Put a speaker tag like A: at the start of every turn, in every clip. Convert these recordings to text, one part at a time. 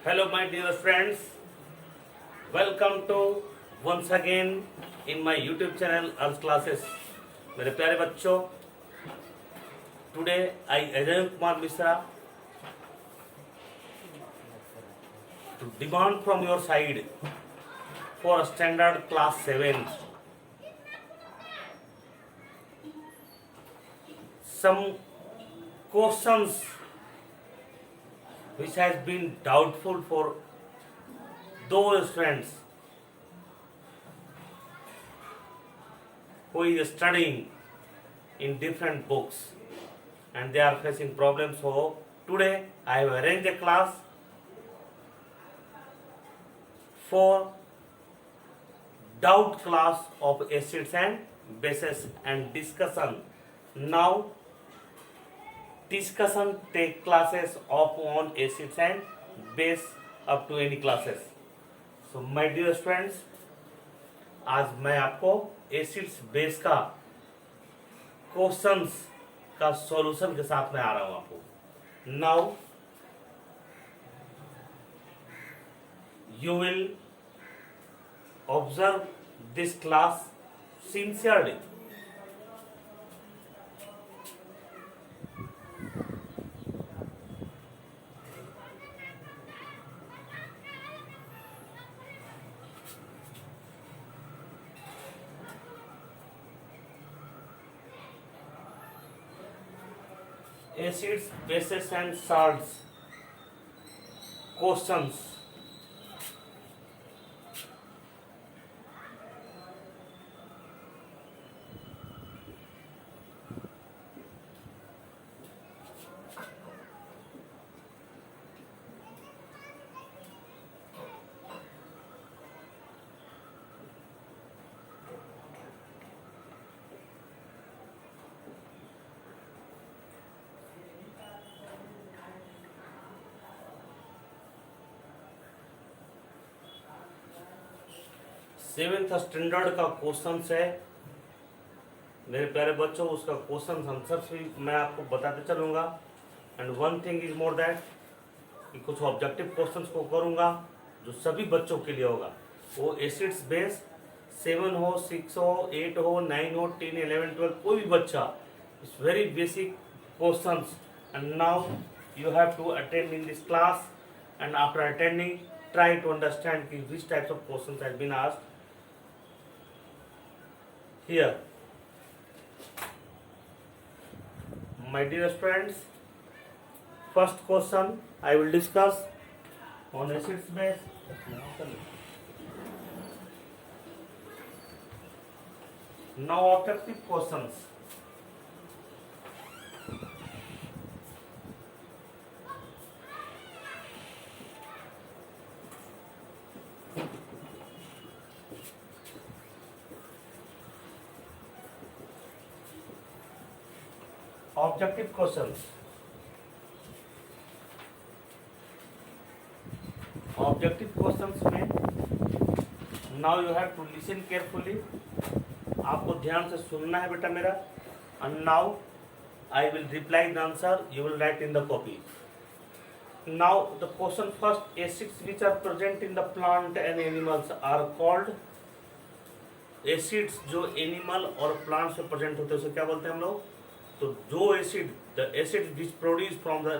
A: Hello, my dear friends. Welcome to once again in my YouTube channel Earth Classes. मेरे प्यारे बच्चों, today I Ajay Kumar Mishra to demand from your side for standard class 7 some questions which has been doubtful for those friends who is studying in different books and they are facing problems. So today I have arranged a class for doubt class of acids and bases and discussion. Now discussion take classes of on acids and base up to any classes. So my dear friends, आज मैं आपको acids base का questions का solution के साथ में आ रहा हूं आपको. Now you will observe this class sincerely. Acids, bases and salts questions. Seventh standard का क्वेश्चन है मेरे प्यारे बच्चों. उसका क्वेश्चन आंसर्स भी मैं आपको बताते चलूँगा. And one thing is more that कि कुछ ऑब्जेक्टिव क्वेश्चंस को करूँगा जो सभी बच्चों के लिए होगा. वो एसिड्स बेस 7 हो, 6 हो, 8 हो, 9 हो, 10, 11, 12 कोई भी बच्चा. It's very basic questions. And now you have to attend in this class, and after attending try to understand which types of questions have been asked here. My dear friends, first question I will discuss on acids base. Now objective questions. Objective questions. Objective questions में now you have to listen carefully. आपको ध्यान से सुनना है बेटा मेरा. And now I will reply the answer. You will write in the copy. Now the question first, acids which are present in the plant and animals are called. Acids जो animal और plants में present होते हैं उसे क्या बोलते हैं हम लोग. तो जो acid, the acid which produce from the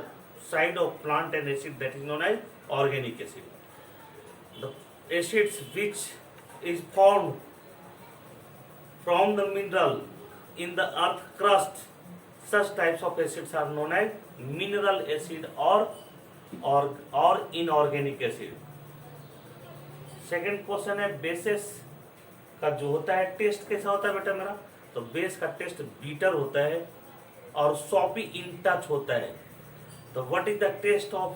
A: side of plant and acid that is known as organic acid. The acids which is formed from the mineral in the earth crust, such types of acids are known as mineral acid or inorganic acid. Second question है basis का जो होता है test कैसा होता है बेटा मेरा. तो बेस का टेस्ट बीटर होता है और सॉपी इन टच होता है. तो what is the taste of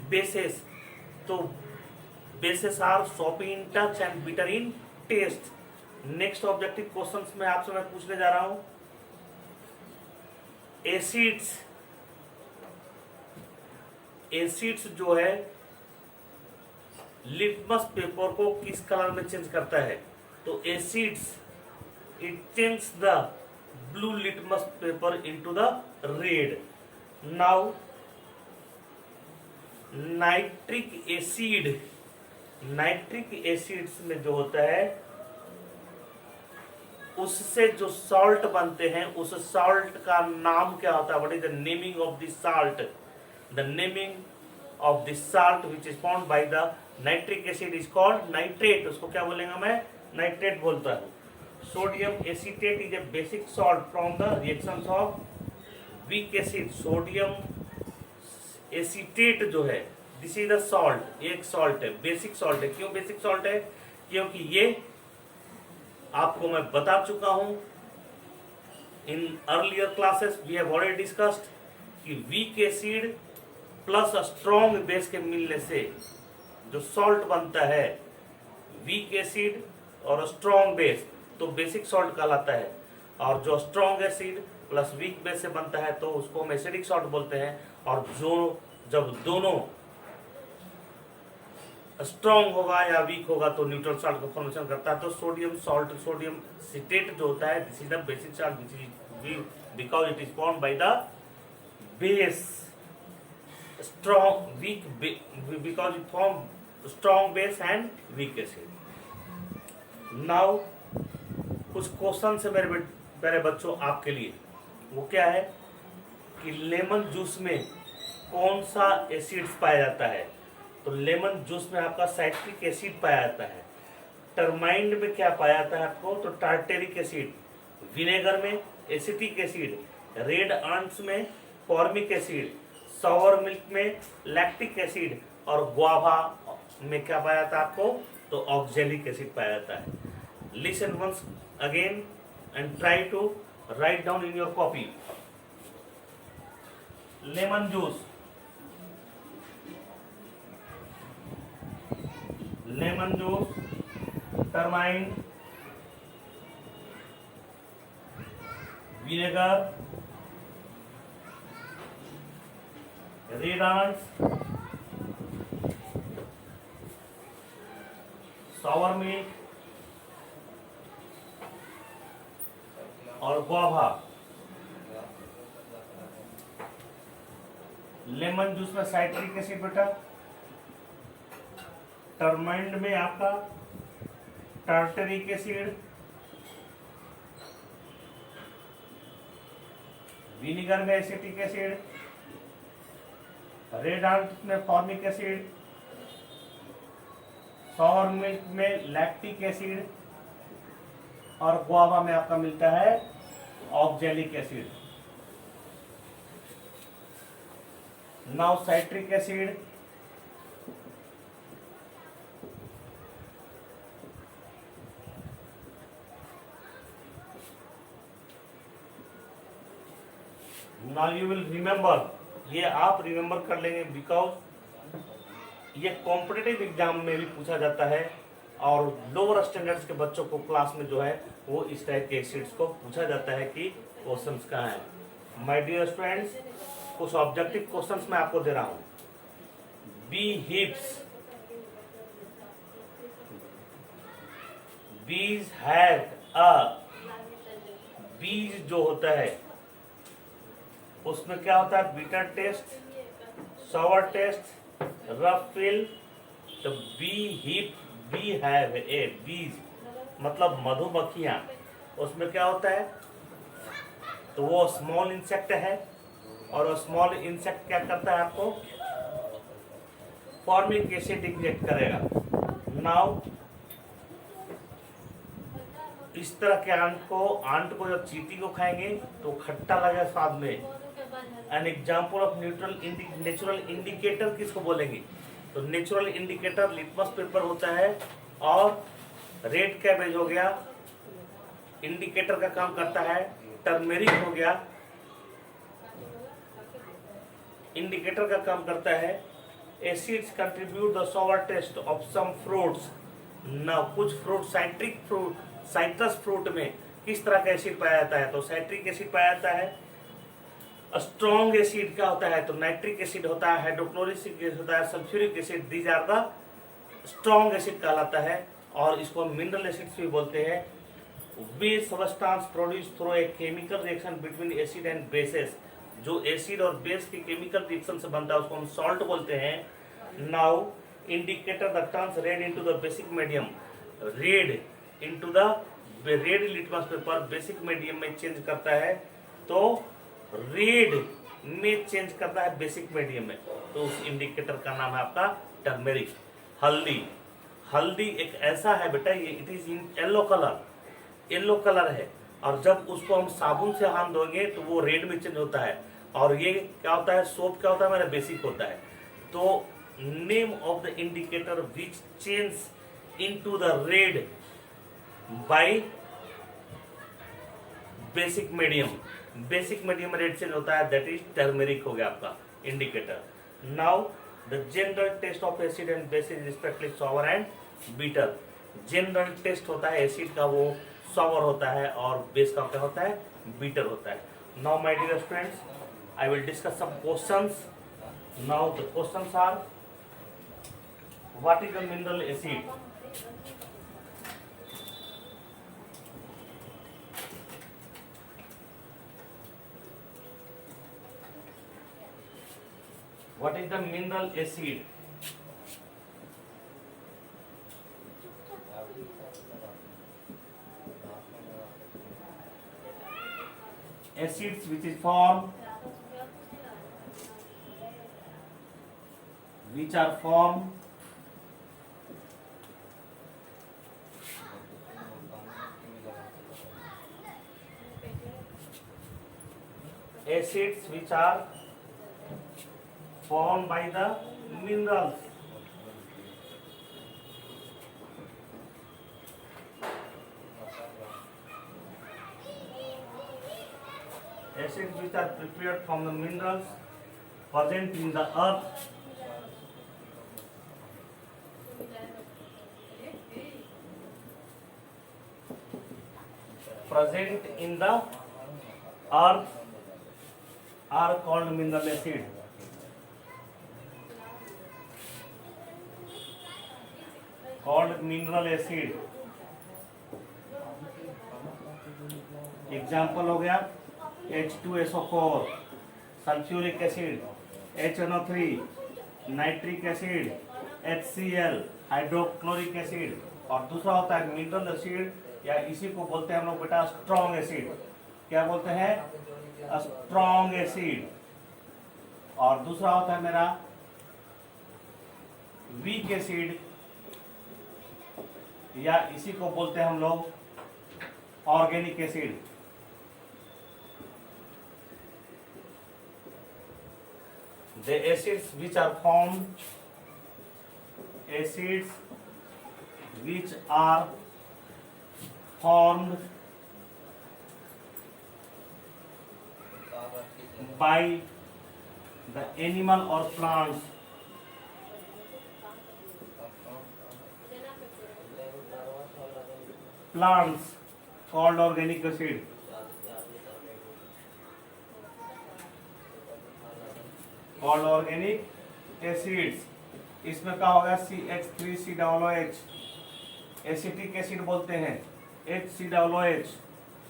A: bases. तो bases are soapy in touch and bitter in taste. Next objective questions में आपसे मैं पूछने जा रहा हूं. एसिड्स जो है लिटमस पेपर को किस कलर में चेंज करता है. तो acids it changes the blue litmus paper into the red. Now nitric acid, nitric acids में जो होता है उससे जो सॉल्ट बनते हैं, उस सॉल्ट का नाम क्या होता है? What is the naming of the salt? The naming of the salt which is found by the nitric acid is called nitrate. उसको क्या बोलेंगे? मैं नाइट्रेट बोलता हूँ। Sodium acetate is a basic salt from the reactions of weak acid. Sodium acetate जो है, this is the salt, एक salt है, बेसिक सॉल्ट है। क्यों बेसिक सॉल्ट है? क्योंकि ये आपको मैं बता चुका हूं in earlier classes, we have already discussed कि weak acid plus strong base के मिलने से जो सॉल्ट बनता है, वीक एसिड और स्ट्रॉन्ग बेस, तो बेसिक सॉल्ट कहलाता है। और जो strong acid plus weak base से बनता है तो उसको हम एसिडिक सॉल्ट बोलते हैं। और जो जब दोनों स्ट्रॉन्ग होगा या वीक होगा तो न्यूट्रल सॉल्ट का फॉर्मेशन करता है। तो सोडियम सॉल्ट, सोडियम सिट्रेट जो होता है, this is the basic salt which is because it is formed by the base strong week, because it form strong base and weak acid. Now कुछ question है मेरे बच्चों आपके लिए। वो क्या है कि लेमन जूस में कौन सा एसिड पाया जाता है? तो लेमन जूस में आपका साइट्रिक एसिड पाया जाता है। टर्माइंड में क्या पाया जाता है आपको? तो टार्टेरिक एसिड। विनेगर में एसिटिक एसिड। रेड आंट्स में फॉर्मिक एसिड। सॉवर मिल्क में लैक्टिक एसिड। और गुआवा में क्या पाया जाता है आपको? तो ऑक्जेलिक एसिड पाया जाता है। Listen once again and try to write down in your copy. Lemon juice, lemon juice, tamarind, vinegar, red ants, sour milk और गुआवा। लेमन जूस में साइट्रिक एसिड बेटा, टर्माइंड में आपका टार्टरिक एसिड, विनेगर में acetic acid, red ant में formic acid, sour milk में lactic acid और guava में आपका मिलता है oxalic acid. Now citric acid, now you will remember, ये आप रिमेंबर कर लेंगे बिकॉज ये कॉम्पिटिटिव एग्जाम में भी पूछा जाता है और लोअर स्टैंडर्ड्स के बच्चों को क्लास में जो है वो इस टाइप के एसिड्स को पूछा जाता है कि क्वेश्चंस कहाँ हैं। माय डियर स्टूडेंट्स, कुछ ऑब्जेक्टिव क्वेश्चंस मैं आपको दे रहा हूँ। बी हिप्स, बीज हैव अ, बीज जो होता है उसमें क्या होता है? Bitter taste, sour taste, rough feel. तो be hip, be have a, bees मतलब मधुमक्खियां, उसमें क्या होता है? तो वो स्मॉल इंसेक्ट है और स्मॉल इंसेक्ट क्या करता है आपको? फॉर्मिक एसिड इंजेक्ट करेगा। नाउ इस तरह के आंट को जब चींटी को खाएंगे तो खट्टा लगेगा स्वाद में। An example of natural indicator किसको बोलेंगे? तो नेचुरल इंडिकेटर लिटमस पेपर होता है और रेड कैबेज हो गया, इंडिकेटर का काम करता है। टर्मेरिक हो गया, इंडिकेटर का काम करता है। Acids contribute the sour taste of some fruits. ना कुछ fruit, citric fruit, citrus fruit में किस तरह का एसिड पाया जाता है? तो साइट्रिक एसिड पाया जाता है। स्ट्रॉन्ग एसिड क्या होता है? तो नाइट्रिक एसिड होता है, हाइड्रोक्लोरिक एसिड होता है, sulphuric acid. These are the strong acid कहलाता है और इसको मिनरल एसिड्स भी बोलते हैं। Base substance produce through a chemical reaction between acid and bases. जो एसिड और बेस के केमिकल रिएक्शन से बनता है उसको हम सॉल्ट बोलते हैं। Now indicator the turns red into the basic medium, red into the red litmus paper basic medium में चेंज करता है, तो रेड में चेंज करता है बेसिक मीडियम में, तो उस इंडिकेटर का नाम है आपका टर्मेरिक। हल्दी, हल्दी एक ऐसा है बेटा, ये it is in yellow colour, yellow colour है, और जब उसको हम साबुन से हाथ धोएंगे तो वो रेड में चेंज होता है, और ये क्या होता है, सोप क्या होता है, मेरा बेसिक होता है। तो name of the indicator which change into the red by basic medium, basic medium red change होता है, दैट इज टर्मेरिक हो गया आपका indicator. Now the general taste of acid and base is respectively sour and bitter. General taste होता है acid का, वो sour होता है, और बेस का क्या होता है, बीटर होता है। Now my dear students, I will discuss some questions. Now the questions are, what is the mineral acid? What is the mineral acid? Acids which is formed, which are formed acids which are formed by the minerals. Acids which are prepared from the minerals present in the earth, present in the earth are called mineral acid. Called mineral acid. Example हो गया H2SO4, sulphuric acid, HNO3, nitric acid, HCl, hydrochloric acid, और दूसरा होता है mineral acid, या इसी को बोलते हैं हम लोग बेटा स्ट्रॉन्ग एसिड। क्या बोलते हैं, स्ट्रॉन्ग एसिड। और दूसरा होता है मेरा वीक एसिड, या इसी को बोलते हैं हम लोग organic acid. The acids which are formed, acids which are formed by the animal or plants, plants called organic acid, called organic acids। इसमें क्या होगा, CH3COOH, एसिटिक एसिड बोलते हैं, HCOOH,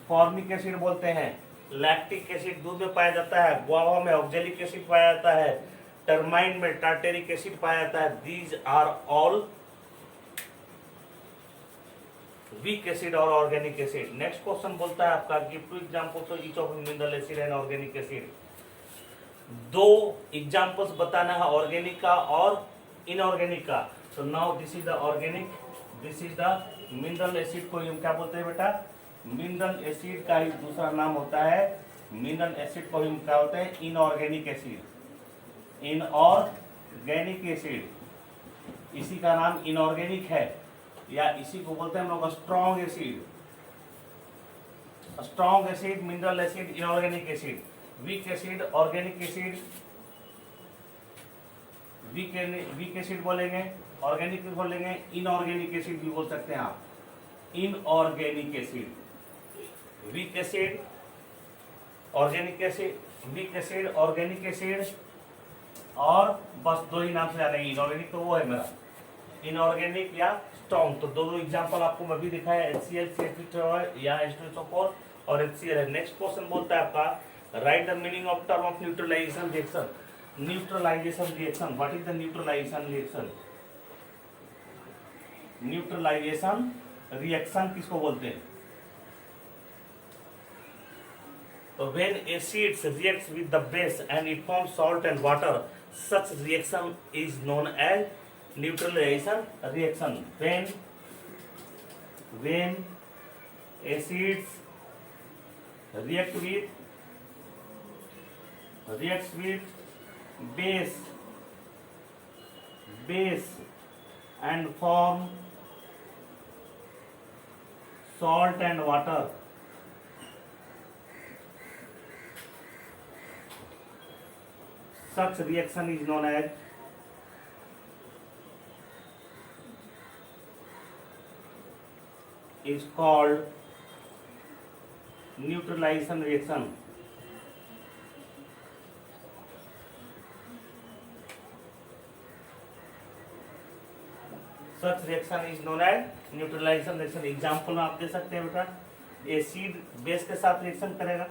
A: फॉर्मिक एसिड बोलते हैं, लैक्टिक एसिड दूध में पाया जाता है, गुआवा में ऑक्जेलिक एसिड पाया जाता है, टर्माइन में टार्टेरिक एसिड पाया जाता है। These are all weak acid और ऑर्गेनिक एसिड। नेक्स्ट क्वेश्चन बोलता है आपका, give two example to each of mineral acid and organic acid. दो एग्जांपल्स बताना है ऑर्गेनिक का और इनऑर्गेनिक का। तो now this is the organic, this is the mineral acid को हम क्या बोलते हैं बेटा, मिनरल एसिड का ही दूसरा नाम होता है, मिनरल एसिड को हम क्या बोलते हैं, इनऑर्गेनिक एसिड। इनऑर्गेनिक एसिड, इसी का नाम इनऑर्गेनिक है, या इसी को बोलते हैं हम लोग strong acid. Strong acid, mineral acid, inorganic acid. Weak acid, organic acid, weak acid बोलेंगे, ऑर्गेनिक भी बोलेंगे, इनऑर्गेनिक एसिड भी बोल सकते हैं आप। Inorganic acid, weak acid, organic acid, weak acid, organic acid, और बस दो ही नाम से आ रहे हैं। इनऑर्गेनिक तो वो है मेरा, इनऑर्गेनिक या स्ट्रॉन्ग। तो दो एग्जांपल आपको मैं भी दिखाया, HCl, CH3 या H2SO4 और HCl है। नेक्स्ट क्वेश्चन बोलता है आपका, right the meaning of term of neutralization reaction. Neutralization reaction. What is the neutralization reaction? Neutralization reaction किसको बोलते हैं? तो when acids reacts with the base and it forms salt and water, such reaction is known as neutralization reaction. When acids reacts with base and form salt and water, such reaction is known as called neutralization reaction. Such reaction is known as neutralization reaction. Example आप दे सकते हैं बेटा, acid base के साथ reaction करेगा,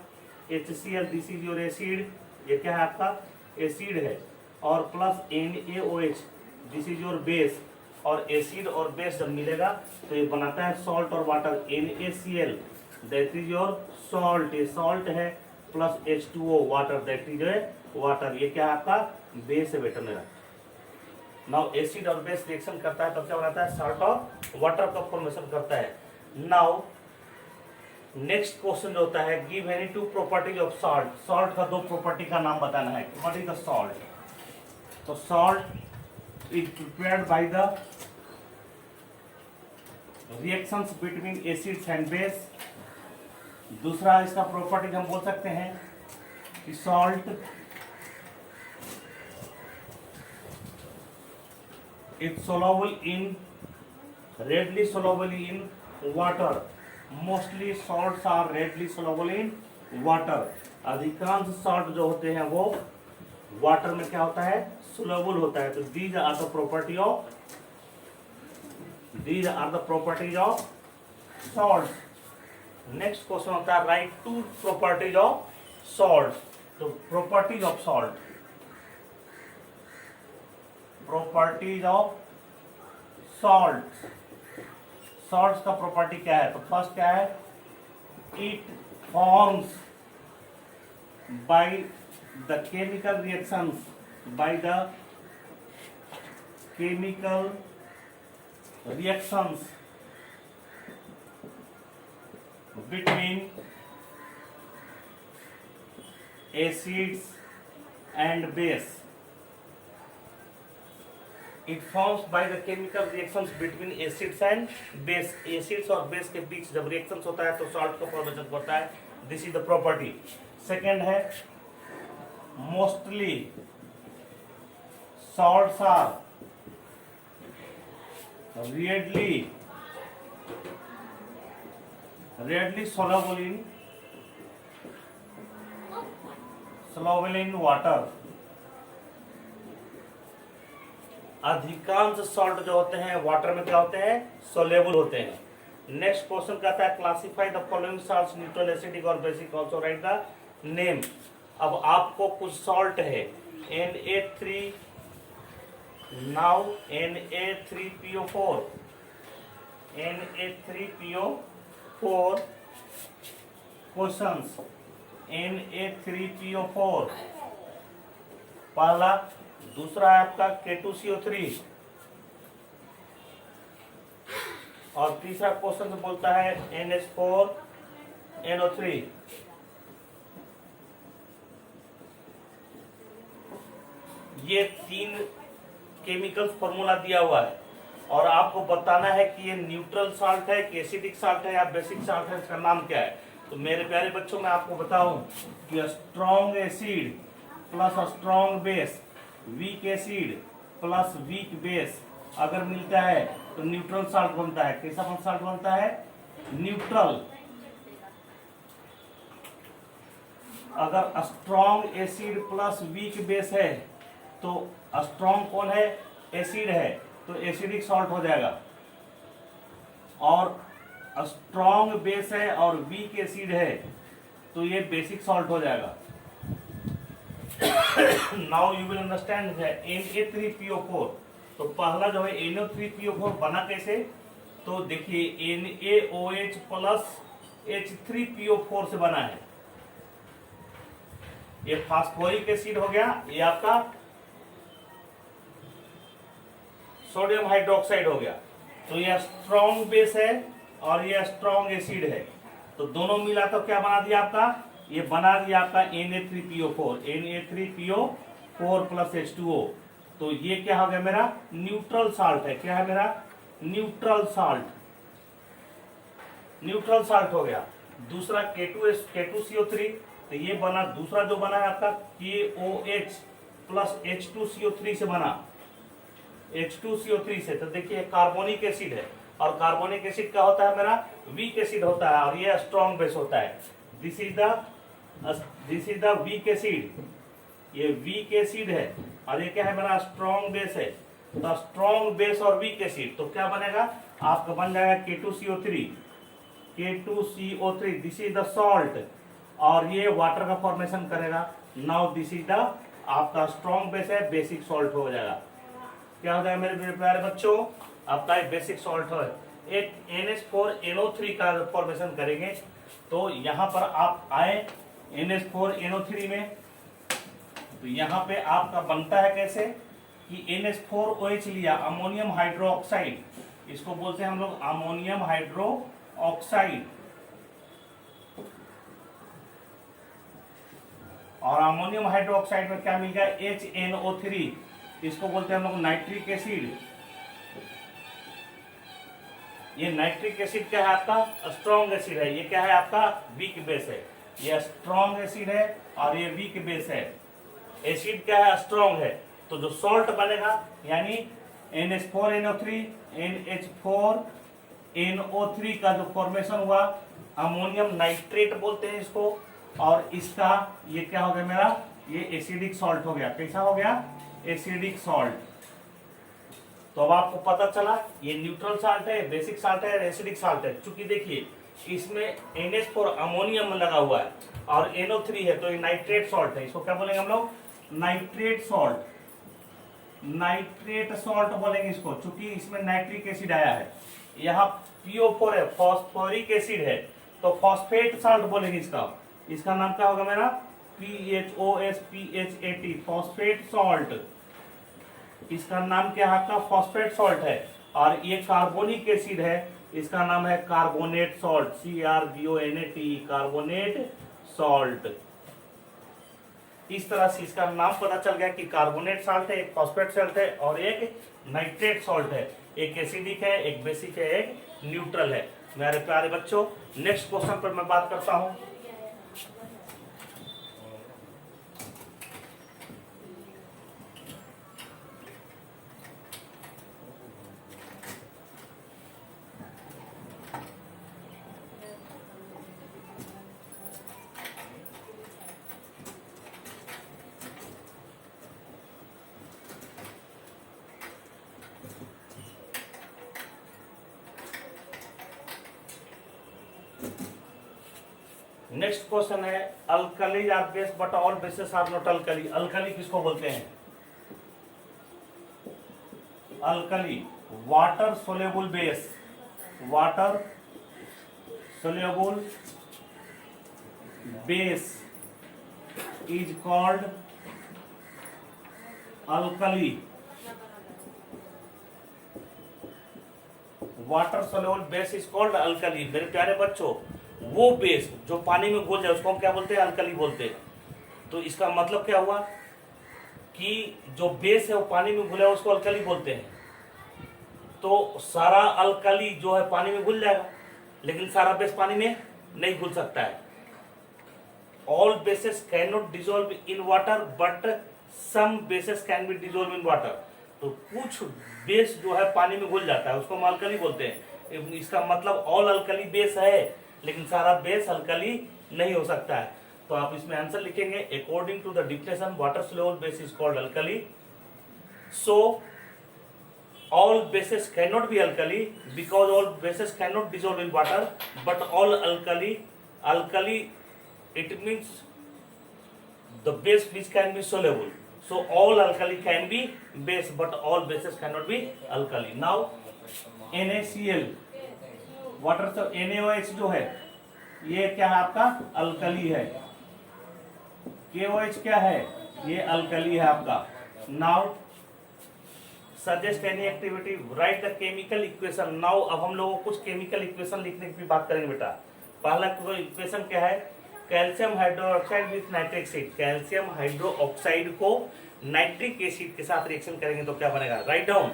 A: HCl, this is your acid, ये क्या है आपका एसिड है, और plus NaOH, this is your base, और एसिड और बेस जब मिलेगा तो ये बनाता है सॉल्ट और water, NaCl, that is your salt, ये सॉल्ट है, plus H2O water, that is water, ये क्या है आपका बेस है बेटा मेरा। नाउ एसिड और बेस रिएक्शन करता है तब क्या बनाता है सॉल्ट और वाटर का फॉर्मेशन करता है। नाउ नेक्स्ट क्वेश्चन जो होता है, give any two properties of salt. Salt का दो प्रॉपर्टी का नाम बताना है। What is the salt? तो salt is prepared by the reactions between acids and base. दूसरा इसका प्रॉपर्टी हम बोल सकते हैं कि salt is soluble in readily soluble in water. Mostly salts are readily soluble in water. अधिकांश सॉल्ट जो होते हैं वो वाटर में क्या होता है soluble होता है। तो these are the properties of salts. Next question होता है write two properties of salt. तो properties of salt, properties of salt, salts का प्रॉपर्टी क्या है? तो फर्स्ट क्या है, it forms by the chemical reactions, by the chemical reactions between acids and base. It forms by the chemical reactions between acids and base. Acids और base के बीच जब reactions होता है तो salt का formation होता है. This is the property. Second है mostly salts are readily soluble in water. अधिकांश सॉल्ट जो होते हैं वाटर में क्या होते हैं सोलेबल होते हैं। नेक्स्ट क्वेश्चन कहता है classify the following salts neutral, acidic और basic, also write the name. अब आपको कुछ सॉल्ट है Na3, now Na3PO4, Na3PO4 questions, Na3PO4 पहला, दूसरा है आपका K2CO3 और तीसरा क्वेश्चन बोलता है NH4NO3। ये तीन केमिकल फॉर्मूला दिया हुआ है और आपको बताना है कि ये न्यूट्रल सॉल्ट है कि एसिडिक सॉल्ट है या बेसिक सॉल्ट है, इसका नाम क्या है। तो मेरे प्यारे बच्चों मैं आपको बताऊं कि strong acid plus strong base, week acid plus weak base अगर मिलता है तो न्यूट्रल सॉल्ट बनता है। कैसा सॉल्ट बनता है? न्यूट्रल। अगर strong acid plus weak base है तो स्ट्रॉन्ग कौन है? एसिड है, तो एसिडिक सॉल्ट हो जाएगा। और स्ट्रॉन्ग बेस है और वीक एसिड है तो ये बेसिक सॉल्ट हो जाएगा। Now you will understand Na3PO4। तो पहला जो है NO3PO4 बना कैसे, तो देखिए NaOH प्लस H3PO4 से बना है। ये फास्फोरिक एसिड हो गया, ये आपका सोडियम हाइड्रोक्साइड हो गया। तो ये स्ट्रॉन्ग बेस है और ये स्ट्रॉन्ग एसिड है, तो दोनों मिला तो क्या बना दिया आपका, ये बना दिया आपका Na3PO4 प्लस H2O। तो ये क्या हो गया मेरा न्यूट्रल साल्ट है। क्या है मेरा न्यूट्रल साल्ट, न्यूट्रल साल्ट हो गया। दूसरा K2CO3, तो ये बना, दूसरा जो बना है आपका KOH प्लस H2CO3 से बना, H2CO3 से। तो देखिए कार्बोनिक एसिड है, और कार्बोनिक एसिड क्या होता है मेरा वीक एसिड होता है, और ये स्ट्रॉन्ग बेस होता है। This is the weak acid, ये वीक एसिड है, और ये क्या है मेरा स्ट्रॉन्ग बेस है। तो स्ट्रॉन्ग बेस और वीक एसिड, तो क्या बनेगा आपका, बन जाएगा K2CO3, this is the salt, और ये वाटर का फॉर्मेशन करेगा। नाउ दिस इज द आपका स्ट्रॉन्ग बेस है, बेसिक सॉल्ट हो जाएगा। क्या हो जाएगा मेरे प्यारे बच्चों, आपका एक बेसिक सॉल्ट है। एक NH4NO3 का फॉर्मेशन करेंगे। तो यहाँ पर आप आए NH4NO3 में, तो यहाँ पे आपका बनता है कैसे कि NH4OH लिया, अमोनियम हाइड्रोक्साइड, इसको बोलते हैं हम लोग अमोनियम हाइड्रोक्साइड, और अमोनियम हाइड्रोक्साइड में क्या मिल गया HNO3, इसको बोलते हैं हम लोग नाइट्रिक एसिड। ये नाइट्रिक एसिड क्या है आपका स्ट्रॉन्ग एसिड है, ये क्या है आपका वीक बेस है। ये स्ट्रॉन्ग एसिड है और ये वीक बेस है। एसिड क्या है स्ट्रॉन्ग है, तो जो सॉल्ट बनेगा यानी NH4NO3 NH4NO3 का जो फॉर्मेशन हुआ, अमोनियम नाइट्रेट बोलते हैं इसको, और इसका ये क्या हो गया मेरा, ये एसिडिक सॉल्ट हो गया। कैसा हो गया एसिडिक सॉल्ट। तो अब आपको पता चला ये न्यूट्रल साल्ट है, बेसिक साल्ट है, एसिडिक साल्ट है। चूंकि देखिए इसमें NH4 अमोनियम लगा हुआ है और NO3 है, तो ये नाइट्रेट सॉल्ट है। इसको क्या बोलेंगे हम लोग नाइट्रेट सॉल्ट, नाइट्रेट सॉल्ट बोलेंगे इसको, चूंकि इसमें नाइट्रिक एसिड आया है। यहाँ PO4 है, फॉस्फोरिक एसिड है, तो फॉस्फेट साल्ट बोलेंगे इसका। इसका नाम क्या होगा मेरा PHOSPHAT, फॉस्फेट सॉल्ट। इसका नाम क्या है आपका फॉस्फेट सॉल्ट है। और ये कार्बोनिक एसिड है, इसका नाम है carbonate salt, CRBONAT, carbonate salt. इस तरह से इसका नाम पता चल गया कि कार्बोनेट सॉल्ट है, एक फॉस्फेट सॉल्ट है और एक नाइट्रेट सॉल्ट है। एक एसिडिक है, एक बेसिक है, एक न्यूट्रल है। मेरे प्यारे बच्चों, नेक्स्ट क्वेश्चन पर मैं बात करता हूं। नेक्स्ट क्वेश्चन है alkali are base but all bases are not alkali. Alkali किसको बोलते हैं, alkali water soluble base, water soluble base is called alkali. Water soluble base is called alkali. मेरे प्यारे बच्चों, वो बेस जो पानी में घुल जाए उसको हम क्या बोलते हैं अल्कली बोलते हैं। तो इसका मतलब क्या हुआ कि जो बेस है वो पानी में घुला है उसको अल्कली बोलते हैं। तो सारा अल्कली जो है पानी में घुल जाएगा, लेकिन सारा बेस पानी में नहीं घुल सकता है। All bases can not dissolve in water but some bases can be dissolve in water. तो कुछ बेस जो है पानी में घुल जाता है उसको हम अल्कली बोलते हैं। इसका मतलब ऑल अल्कली बेस है, लेकिन सारा बेस अल्कली नहीं हो सकता है। तो आप इसमें आंसर लिखेंगे according to the definition water soluble base is called alkali. So all bases cannot be alkali because all bases cannot dissolve in water, but all alkali it means the base which can be soluble. So all alkali can be base, but all bases cannot be alkali. Now NaCl, water तो NaOH जो है ये क्या है आपका alkali है, KOH क्या है ये अल्कली है आपका. Now suggest any activity, right the chemical equation. Now अब हम लोगों को कुछ केमिकल इक्वेशन लिखने की भी बात करेंगे बेटा. पहला इक्वेशन क्या है, calcium hydroxide with nitric acid. Calcium hydroxide को नाइट्रिक एसिड के साथ रिएक्शन करेंगे तो क्या बनेगा, राइट डाउन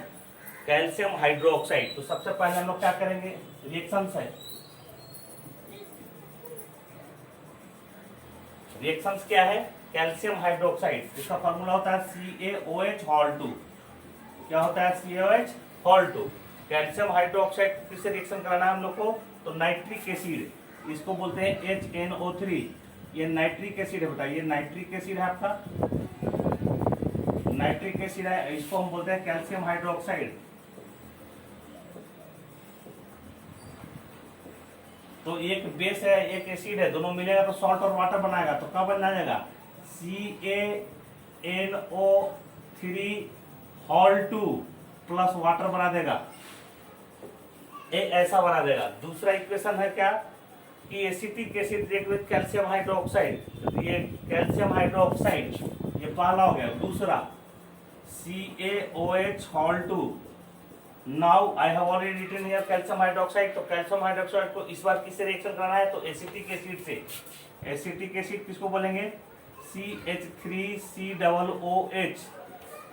A: कैल्शियम हाइड्रोक्साइड. तो सबसे पहले हम लोग क्या करेंगे, रिएक्शंस है. रिएक्शंस क्या है, कैल्शियम हाइड्रोक्साइड, इसका फॉर्मूला होता है CaOH Hol 2. क्या होता है CaOH Hol 2. कैल्शियम हाइड्रोक्साइड किससे रिएक्शन कराना है हम लोग को, तो नाइट्रिक एसिड, इसको बोलते हैं HNO3. ये नाइट्रिक एसिड है बेटा, ये नाइट्रिक एसिड है आपका, नाइट्रिक एसिड है, इसको हम बोलते हैं कैल्शियम हाइड्रोक्साइड. तो एक बेस है एक एसिड है, दोनों मिलेगा तो सॉल्ट और वाटर बनाएगा. तो क्या बन जाएगा, CaNO3 Hol 2 प्लस वाटर बना देगा, ऐसा बना देगा. दूसरा इक्वेशन है क्या कि acetic acid react with calcium hydroxide. ये कैल्शियम हाइड्रोक्साइड ये पहला हो गया. दूसरा CaOH Hol 2. Now I have already written here calcium hydroxide. तो कैल्शियम हाइड्रोक्साइड को इस बार किससे रिएक्शन करना है, तो एसिटिक एसिड से. एसिटिक एसिड किसको बोलेंगे, CH3COOH.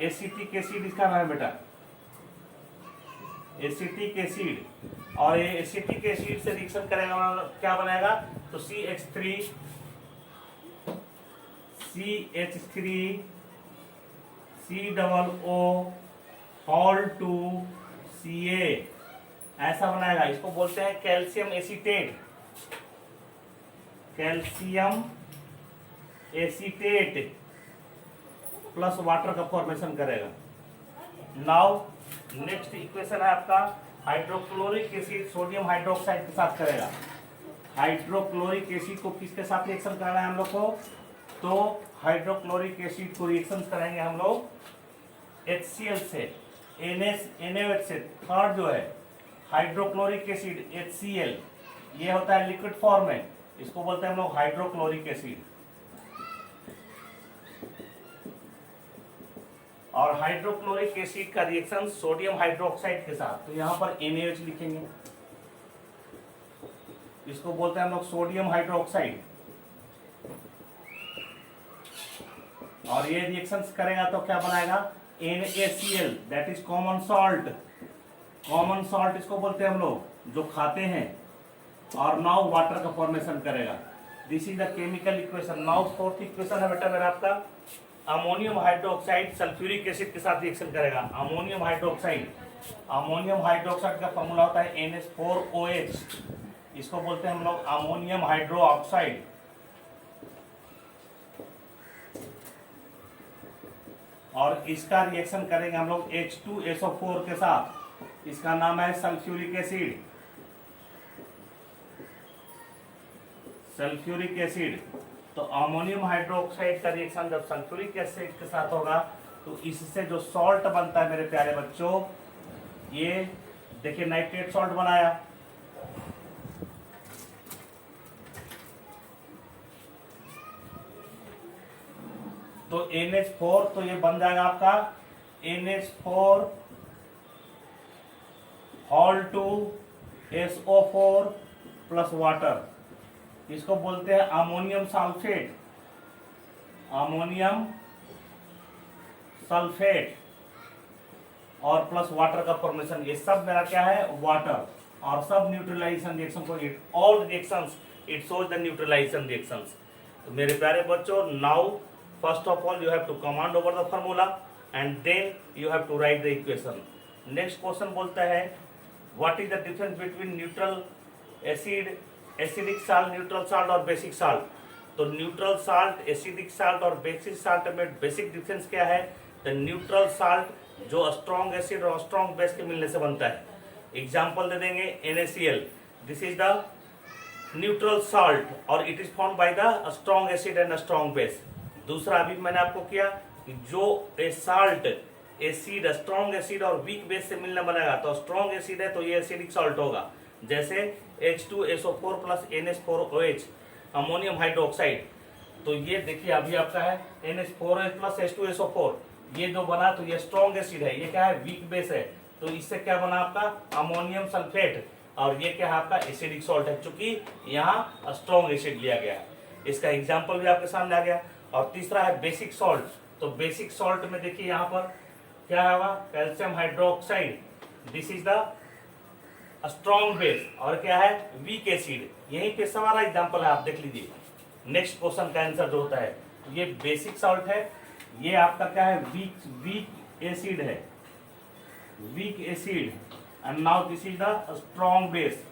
A: एसिटिक एसिड इसका नाम है बेटा, एसिटिक एसिड. और ये एसिटिक एसिड से रिएक्शन करेगा क्या बनाएगा, तो CH3COO Hol 2 Ca ऐसा बनाएगा. इसको बोलते हैं calcium acetate. Calcium acetate plus water का फॉर्मेशन करेगा. नाउ नेक्स्ट इक्वेशन है आपका हाइड्रोक्लोरिक एसिड सोडियम हाइड्रोक्साइड के साथ करेगा. हाइड्रोक्लोरिक एसिड को किसके साथ रिएक्शन करना है हम लोग को, तो हाइड्रोक्लोरिक एसिड को रिएक्शन करेंगे हम लोग HCl से, NaOH से. थर्ड जो है हाइड्रोक्लोरिक एसिड HCl, ये होता है लिक्विड फॉर्म में, इसको बोलते हैं हम लोग हाइड्रोक्लोरिक एसिड. और हाइड्रोक्लोरिक एसिड का रिएक्शन सोडियम हाइड्रोक्साइड के साथ, तो यहाँ पर NaOH लिखेंगे, इसको बोलते हैं हम लोग सोडियम हाइड्रोक्साइड. और ये रिएक्शंस करेगा तो क्या बनाएगा, NaCl, that is common salt. Common salt इसको बोलते हैं हम लोग जो खाते हैं. और नाउ वाटर का फॉर्मेशन करेगा. This is the chemical equation. Now fourth equation है बेटा मेरा आपका अमोनियम हाइड्रोक्साइड सल्फ्यूरिक एसिड के साथ रिएक्शन करेगा. अमोनियम हाइड्रोक्साइड, अमोनियम हाइड्रोक्साइड का फॉर्मूला होता है NH4OH. इसको बोलते हैं हम लोग अमोनियम हाइड्रोक्साइड. और इसका रिएक्शन करेंगे हम लोग H2SO4 के साथ, इसका नाम है सल्फ्यूरिक एसिड. Sulphuric acid. तो अमोनियम हाइड्रोक्साइड का रिएक्शन जब सल्फ्यूरिक एसिड के साथ होगा तो इससे जो सॉल्ट बनता है मेरे प्यारे बच्चों, ये देखिए नाइट्रेट सॉल्ट बनाया. तो NH4, तो ये बन जाएगा आपका NH4 Hol 2 SO4 plus water. इसको बोलते हैं अमोनियम सल्फेट. अमोनियम सल्फेट और प्लस वाटर का फॉर्मेशन. ये सब मेरा क्या है, वाटर. और सब न्यूट्रलाइजेशन रिएक्शन को, all reactions it shows the neutralization reactions. तो मेरे प्यारे बच्चों, now first of all you have to command over the formula and then you have to write the equation. Next question बोलता है what is the difference between neutral acid, acidic salt, neutral salt और basic salt. तो neutral salt, acidic salt और basic salt में basic difference क्या है. the neutral salt जो strong acid और strong base के मिलने से बनता है. एग्जाम्पल दे देंगे NaCl. this is the neutral salt और it is formed by the strong acid and a strong base. दूसरा अभी मैंने आपको किया कि जो ए साल्ट एसिड स्ट्रॉन्ग एसिड और वीक बेस से मिलने बनेगा, तो स्ट्रॉन्ग एसिड है तो ये एसिडिक सॉल्ट होगा, जैसे H2SO4 plus NH4OH ammonium hydroxide. तो ये देखिए अभी आपका है NH4OH प्लस H2SO4, ये जो बना तो ये स्ट्रॉन्ग एसिड है, ये क्या है वीक बेस है, तो इससे क्या बना आपका अमोनियम सल्फेट, और ये क्या है आपका एसिडिक सॉल्ट है, चूंकि यहाँ स्ट्रॉन्ग एसिड लिया गया है। इसका एग्जाम्पल भी आपके सामने आ गया। और तीसरा है बेसिक सॉल्ट। तो बेसिक सॉल्ट में देखिए यहाँ पर क्या होगा, calcium hydroxide, this is the strong base, और क्या है वीक एसिड। यहीं पे सवाल एग्जाम्पल है, आप देख लीजिए नेक्स्ट क्वेश्चन का आंसर जो होता है। ये बेसिक सॉल्ट है, ये आपका क्या है वीक एसिड है, weak acid, and now this is the strong base.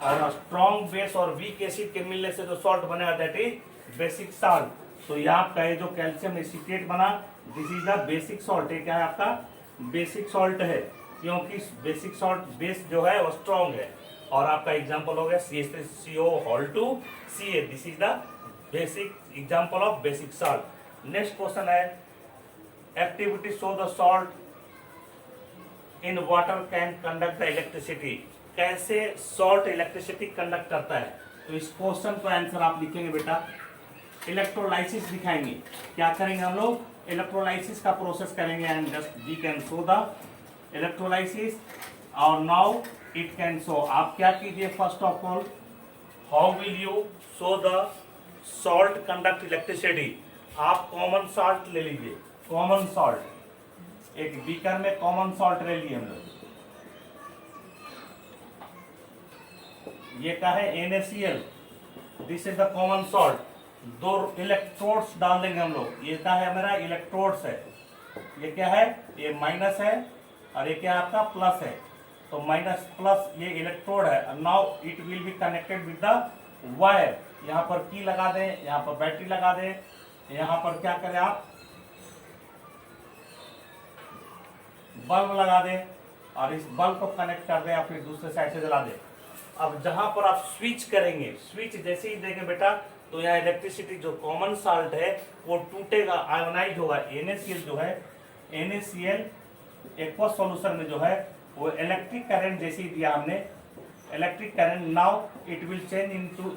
A: और स्ट्रॉन्ग बेस और वीक एसिड के मिलने से जो सॉल्ट बनेगा दैट इज बेसिक सॉल्ट। तो यहाँ आपका ये जो कैल्शियम एसिटेट बना, this is the basic salt. ये क्या है आपका बेसिक सॉल्ट है, क्योंकि बेसिक सॉल्ट बेस जो है वो स्ट्रॉन्ग है। और आपका एग्जांपल हो गया CH3CO(Ca), this is the basic example of basic salt. Next question है activity show the salt in water can conduct the electricity. कैसे सॉल्ट इलेक्ट्रिसिटी कंडक्ट करता है, तो इस क्वेश्चन का आंसर आप लिखेंगे बेटा इलेक्ट्रोलाइसिस दिखाएंगे। क्या करेंगे हम लोग, इलेक्ट्रोलाइसिस का प्रोसेस करेंगे, and just we can show the electrolysis. और नाउ इट कैन शो, आप क्या कीजिए first of all, how will you show the salt conduct electricity. आप कॉमन सॉल्ट ले लीजिए, कॉमन सॉल्ट, एक बीकर में कॉमन सॉल्ट ले लिए हम लोग, ये क्या है NaCl, this is the common salt. दो इलेक्ट्रोड्स डाल देंगे हम लोग, ये क्या है मेरा इलेक्ट्रोड्स है, ये क्या है ये माइनस है और ये क्या आपका प्लस है, तो माइनस प्लस ये इलेक्ट्रोड है। Now it will be connected with the wire. यहाँ पर की लगा दें, यहाँ पर बैटरी लगा दें, यहाँ पर क्या करें आप बल्ब लगा दें और इस बल्ब को कनेक्ट कर दें या फिर दूसरे साइड से जला दें। अब जहां पर आप स्विच करेंगे, स्विच जैसे ही देंगे बेटा, तो यहाँ इलेक्ट्रिसिटी जो कॉमन साल्ट है वो टूटेगा, आयोनाइज होगा। NaCl जो है, NaCl एक्वस सॉल्यूशन में जो है वो इलेक्ट्रिक करंट जैसे ही दिया हमने, electric current, now it will change into Na+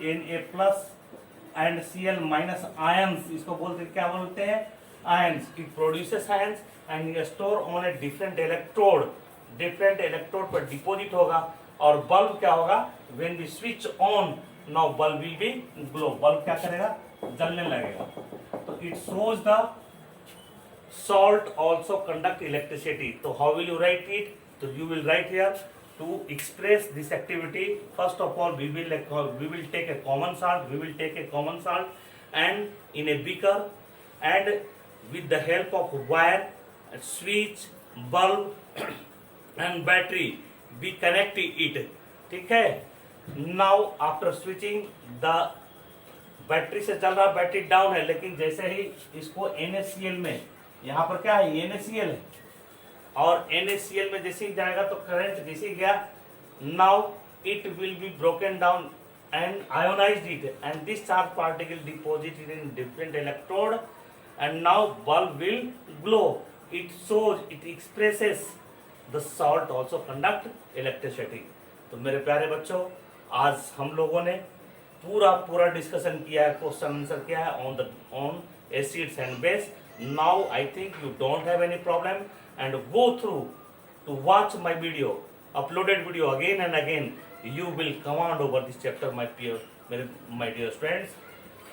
A: and Cl- ions. इसको बोलते क्या बोलते हैं, ions. It produces ions and store on a different electrode, different electrode पर डिपोजिट होगा। और बल्ब क्या होगा, when we switch on, now bulb will be glow, bulb क्या करेगा जलने लगेगा। तो इट शोज द salt also conduct electricity. So how will you write it? So you will write here, to express this activity, first of all we will take a common salt, and in a beaker, and with the help of wire, switch, bulb and battery we connect it, ठीक है। now after switching, the battery से चल रहा, battery down है, लेकिन जैसे ही इसको NaCl में, यहाँ पर क्या है NaCl है, और NaCl में जैसे ही जाएगा तो करंट जैसे ही गया, now it will be broken down and ionised it, and this charge particle deposited in different electrode, and now bulb will glow. It shows, it expresses the salt also conduct electricity. तो मेरे प्यारे बच्चों, आज हम लोगों ने पूरा discussion किया है, क्वेश्चन आंसर किया है on acids and base. Now I think you don't have any problem, and go through to watch my video, uploaded video again and again. You will command over this chapter my dear students.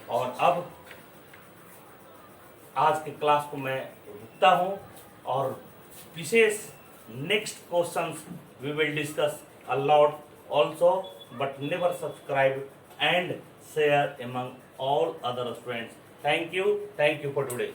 A: और अब आज के class को मैं रुकता हूँ, और विशेष next questions we will discuss a lot also, but never subscribe and share among all other students. Thank you for today.